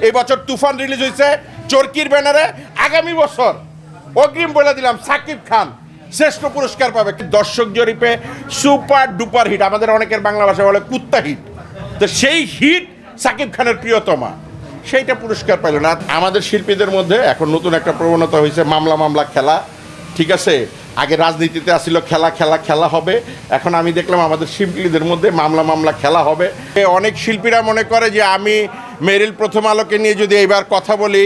এই বছর তুফান রিলিজ হয়েছে চরকির ব্যানারে। আগামী বছর অগ্রিম বলে দিলাম সাকিব খান শ্রেষ্ঠ পুরস্কার পাবে। দর্শক জরিপে সুপার ডুপার হিট, আমাদের অনেকের বাংলা ভাষা বলে কুত্তা হিট। তো সেই হিট সাকিব খানের প্রিয়তমা, সেইটা পুরস্কার পাইল না। আমাদের শিল্পীদের মধ্যে এখন নতুন একটা প্রবণতা হয়েছে মামলা খেলা। ঠিক আছে, আগে রাজনীতিতে আসছিল খেলা খেলা খেলা হবে, এখন আমি দেখলাম আমাদের শিল্পীদের মধ্যে মামলা খেলা হবে। অনেক শিল্পীরা মনে করে যে আমি মেরিল প্রথম আলোকে নিয়ে যদি এইবার কথা বলি,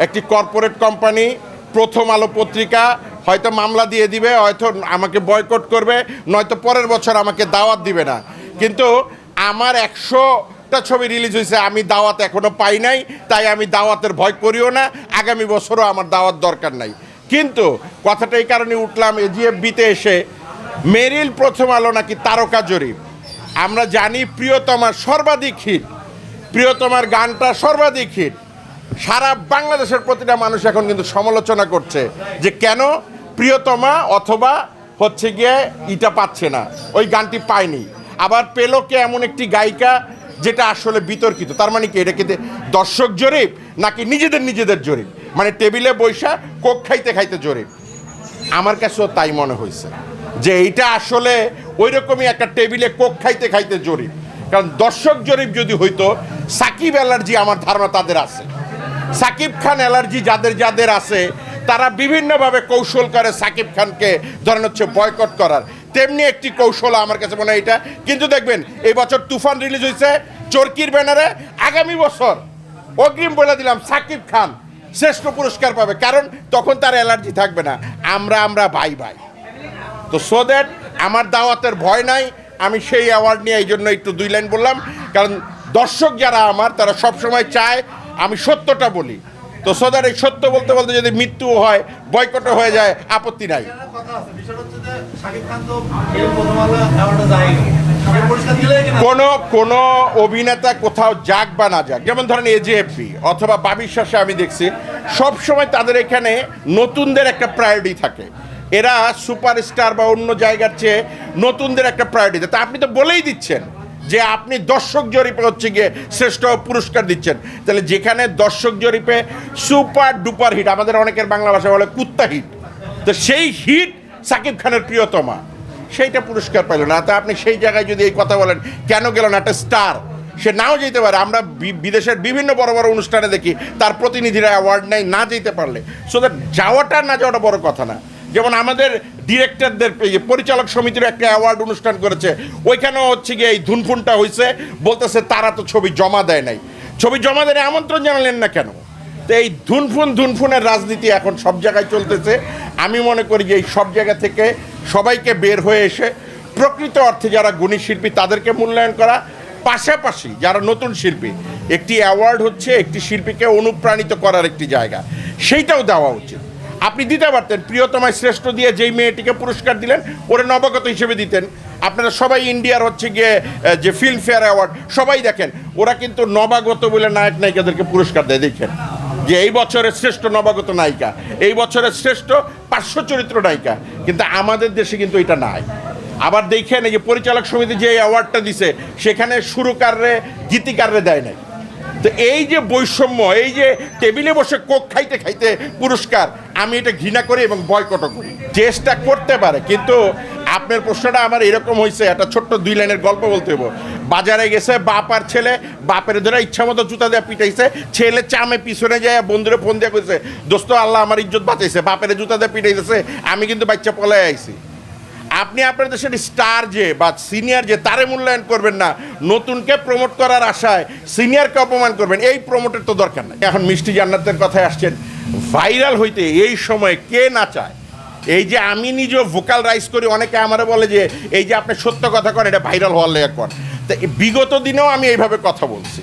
একটি কর্পোরেট কোম্পানি প্রথম আলো পত্রিকা হয়তো মামলা দিয়ে দিবে, হয়তো আমাকে বয়কট করবে, নয়তো পরের বছর আমাকে দাওয়াত দিবে না। কিন্তু আমার 100টা ছবি রিলিজ হয়েছে, আমি দাওয়াত এখনও পাই নাই, তাই আমি দাওয়াতের ভয় করিও না, আগামী বছরও আমার দাওয়াত দরকার নাই। কিন্তু কথাটা এই কারণে উঠলাম, এজিএফবিতে এসে মেরিল প্রথম আলো নাকি তারকা জরিপ। আমরা জানি প্রিয়তমার সর্বাধিক হিট, প্রিয়তমার গানটা সর্বাধিক হিট। সারা বাংলাদেশের প্রতিটা মানুষ এখন কিন্তু সমালোচনা করছে যে কেন প্রিয়তমা অথবা হচ্ছে গিয়ে ইটা পাচ্ছে না, ওই গানটি পায়নি। আবার পেল কে এমন একটি গায়িকা যেটা আসলে বিতর্কিত। তার মানে কি, এটা কি দর্শক জরিপ নাকি নিজেদের জরিপ? মানে টেবিলে বৈশা কোক খাইতে জরিপ। আমার কাছেও তাই মনে হয়েছে যে এইটা আসলে ওই রকমই একটা টেবিলে কোক খাইতে জরিপ। কারণ দর্শক জরিপ যদি হইতো, সাকিব অ্যালার্জি আমার ধারণা তাদের আছে, সাকিব খান অ্যালার্জি যাদের আছে, তারা বিভিন্নভাবে কৌশল করে সাকিব খানকে ধরেন হচ্ছে বয়কট করার। তেমনি একটি কৌশল আমার কাছে মনে হয় এটা। কিন্তু দেখবেন এই বছর তুফান রিলিজ হয়েছে চরকির ব্যানারে। আগামী বছর অগ্রিম বলে দিলাম সাকিব খান শ্রেষ্ঠ পুরস্কার পাবে, কারণ তখন তার অ্যালার্জি থাকবে না। আমরা ভাই। তো সো দ্যাট আমার দাওয়াতের ভয় নাই। আমি সেই অ্যাওয়ার্ড নিয়ে এই জন্য একটু 2 লাইন বললাম, কারণ দর্শক যারা আমার, তারা সবসময় চায় আমি সত্যটা বলি। তো সদার এই সত্য বলতে যদি মৃত্যু হয়, বয়কট হয়ে যায়, আপত্তি নাই। কোনো অভিনেতা কোথাও যাক বা না যাক, যেমন ধরেন এজিএফবি অথবা বাবির শাসে আমি দেখছি সবসময় তাদের এখানে নতুনদের একটা প্রায়োরিটি থাকে। এরা সুপারস্টার বা অন্য জায়গার চেয়ে নতুনদের একটা প্রায়োরিটি দেয়। তা আপনি তো বলেই দিচ্ছেন যে আপনি দর্শক জরিপে হচ্ছে গিয়ে শ্রেষ্ঠ পুরস্কার দিচ্ছেন, তাহলে যেখানে দর্শক জরিপে সুপার ডুপার হিট, আমাদের অনেকের বাংলা ভাষা বলে কুত্তা হিট, তো সেই হিট সাকিব খানের প্রিয়তমা, সেইটা পুরস্কার পাইল না। তা আপনি সেই জায়গায় যদি এই কথা বলেন কেন গেল না, একটা স্টার সে নাও যেতে পারে। আমরা বিদেশের বিভিন্ন বড় অনুষ্ঠানে দেখি তার প্রতিনিধিরা অ্যাওয়ার্ড নেয় না যেতে পারলে। সো দ্যাট যাওয়াটা না যাওয়াটা বড় কথা না। যেমন আমাদের ডিরেক্টরদের পরিচালক সমিতির একটা অ্যাওয়ার্ড অনুষ্ঠান করেছে, ওইখানেও হচ্ছে গিয়ে এই ধুনফুনটা হয়েছে, বলতেছে তারা তো ছবি জমা দেয় নাই। ছবি জমা দেয় আমন্ত্রণ জানালেন না কেন? তো এই ধুনফুনের রাজনীতি এখন সব জায়গায় চলতেছে। আমি মনে করি যে এই সব জায়গা থেকে সবাইকে বের হয়ে এসে প্রকৃত অর্থে যারা গুণী শিল্পী তাদেরকে মূল্যায়ন করা, পাশাপাশি যারা নতুন শিল্পী, একটি অ্যাওয়ার্ড হচ্ছে একটি শিল্পীকে অনুপ্রাণিত করার একটি জায়গা, সেইটাও দেওয়া উচিত। আপনি দিতে পারতেন প্রিয়তমায় শ্রেষ্ঠ দিয়ে যেই মেয়েটিকে পুরস্কার দিলেন ওরা নবাগত হিসেবে দিতেন। আপনারা সবাই ইন্ডিয়ার হচ্ছে গিয়ে যে ফিল্মফেয়ার অ্যাওয়ার্ড সবাই দেখেন, ওরা কিন্তু নবাগত বলে নায়ক নায়িকাদেরকে পুরস্কার দেয়। দেখেন যে এই বছরের শ্রেষ্ঠ নবাগত নায়িকা, এই বছরের শ্রেষ্ঠ পার্শ্ব চরিত্র নায়িকা, কিন্তু আমাদের দেশে কিন্তু এটা নাই। আবার দেখেন এই যে পরিচালক সমিতি যে অ্যাওয়ার্ডটা দিছে, সেখানে সুরকাররে গীতিকাররে দেয় নাই। তো এই যে বৈষম্য, এই যে টেবিলে বসে কোক খাইতে পুরস্কার, আমি এটা ঘৃণা করি এবং বয়কটও করি। চেষ্টা করতে পারে, কিন্তু আপনার প্রশ্নটা আমার এরকম হয়েছে, একটা ছোট্ট 2 লাইনের গল্প বলতে হবো। বাজারে গেছে বাপ আর ছেলে, বাপের ধরে ইচ্ছা মতো জুতা দিয়ে পিটাইছে, ছেলে চামে পিছনে যায় বন্ধুরে ফোন দিয়ে কইছে, দোস্ত আল্লাহ আমার ইজ্জত বাঁচাইছে, বাপের জুতা দিয়ে পিটাইতেছে, আমি কিন্তু বাচ্চা পলায় আইছি। আপনি আপনার দেশের স্টার যে বা সিনিয়র যে, তারে মূল্যায়ন করবেন না, নতুনকে প্রমোট করার আশায় সিনিয়রকে অপমান করবেন, এই প্রমোটের তো দরকার নাই। এখন মিষ্টি জান্নাতের কথায় আসছেন, ভাইরাল হইতে এই সময় কে না চায়? এই যে আমি নিজেও ভোকাল রাইজ করি, অনেকে আমারে বলে যে এই যে আপনি সত্য কথা করেন, এটা ভাইরাল হওয়ার লেগে করেন। তো বিগত দিনেও আমি এইভাবে কথা বলছি।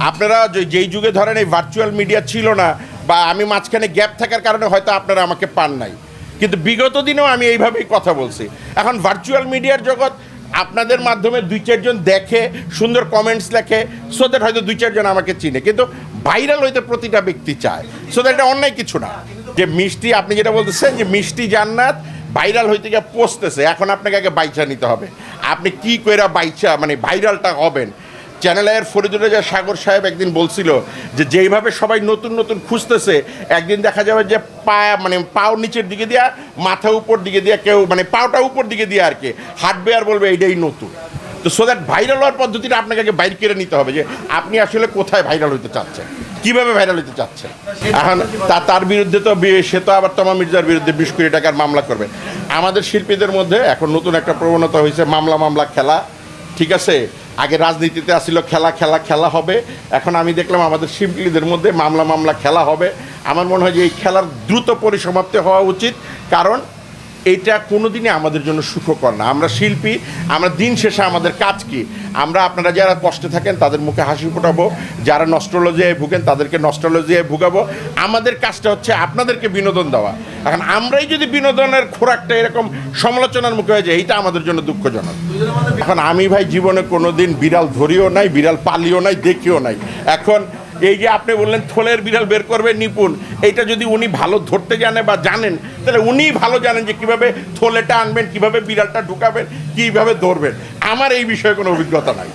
আপনারা যেই যুগে ধরেন এই ভার্চুয়াল মিডিয়া ছিল না, বা আমি মাঝখানে গ্যাপ থাকার কারণে হয়তো আপনারা আমাকে পান নাই, কিন্তু বিগত দিনেও আমি এইভাবেই কথা বলছি। এখন ভার্চুয়াল মিডিয়ার জগৎ, আপনাদের মাধ্যমে 2-4 জন দেখে, সুন্দর কমেন্টস লেখে, সো দ্যাট হয়তো 2-4 জন আমাকে চিনে, কিন্তু ভাইরাল হইতে প্রতিটা ব্যক্তি চায়। সো দ্যাট এটা অন্যায় কিছু না। যে মিষ্টি, আপনি যেটা বলতেছেন যে মিষ্টি জান্নাত ভাইরাল হইতে গিয়ে পৌঁছতেছে, এখন আপনাকে আগে বাইচা নিতে হবে। আপনি কি কইরা বাইচা মানে ভাইরালটা হবেন, চ্যানেল আইয়ের ফরিদুর রেজা সাগর সাহেব একদিন বলছিল যে যেইভাবে সবাই নতুন নতুন খুঁজতেছে একদিন দেখা যাবে যে পাও নিচের দিকে দিয়া মাথা উপর দিকে দিয়া কেউ পাওটা উপর দিকে দিয়ে আর কি হাঁটবে আর বলবে এইটাই নতুন। তো সো দ্যাট ভাইরাল হওয়ার পদ্ধতিটা আপনাকে আগে বাইর করে নিতে হবে যে আপনি আসলে কোথায় ভাইরাল হতে চাচ্ছেন, কীভাবে ভাইরাল হতে চাচ্ছেন। এখন তার বিরুদ্ধে তো সে তো আবার তমা মির্জার বিরুদ্ধে 20 কোটি টাকার মামলা করবে। আমাদের শিল্পীদের মধ্যে এখন নতুন একটা প্রবণতা হয়েছে মামলা খেলা, ঠিক আছে। আগে রাজনীতিতে আসছিল খেলা হবে, এখন আমি দেখলাম আমাদের শিল্পীদের মধ্যে মামলা খেলা হবে। আমার মনে হয় যে এই খেলার দ্রুত পরিসমাপ্তি হওয়া উচিত, কারণ এটা কোনোদিনই আমাদের জন্য সুখকর না। আমরা শিল্পী, আমরা দিন শেষে আমাদের কাজ কি, আমরা আপনারা যারা কষ্টে থাকেন তাদের মুখে হাসি ফোটাবো, যারা নস্টালজিয়ায় ভুগেন তাদেরকে নস্টালজিয়ায় ভুগাবো। আমাদের কাজটা হচ্ছে আপনাদেরকে বিনোদন দেওয়া। এখন আমরাই যদি বিনোদনের খোরাকটা এরকম সমালোচনার মুখে হয়ে যায়, এইটা আমাদের জন্য দুঃখজনক। এখন আমি ভাই জীবনে কোনো দিন বিড়াল ধরিও নাই, বিড়াল পালিও নাই, দেখিও নাই। এখন এই যে আপনি বললেন থলের বিড়াল বের করবে নিপুণ, এইটা যদি উনি ভালো ধরতে জানে বা জানেন, তাহলে উনিই ভালো জানেন যে কীভাবে থলেটা আনবেন, কীভাবে বিড়ালটা ঢুকাবেন, কীভাবে ধরবেন। আমার এই বিষয়ে কোনো অভিজ্ঞতা নাই।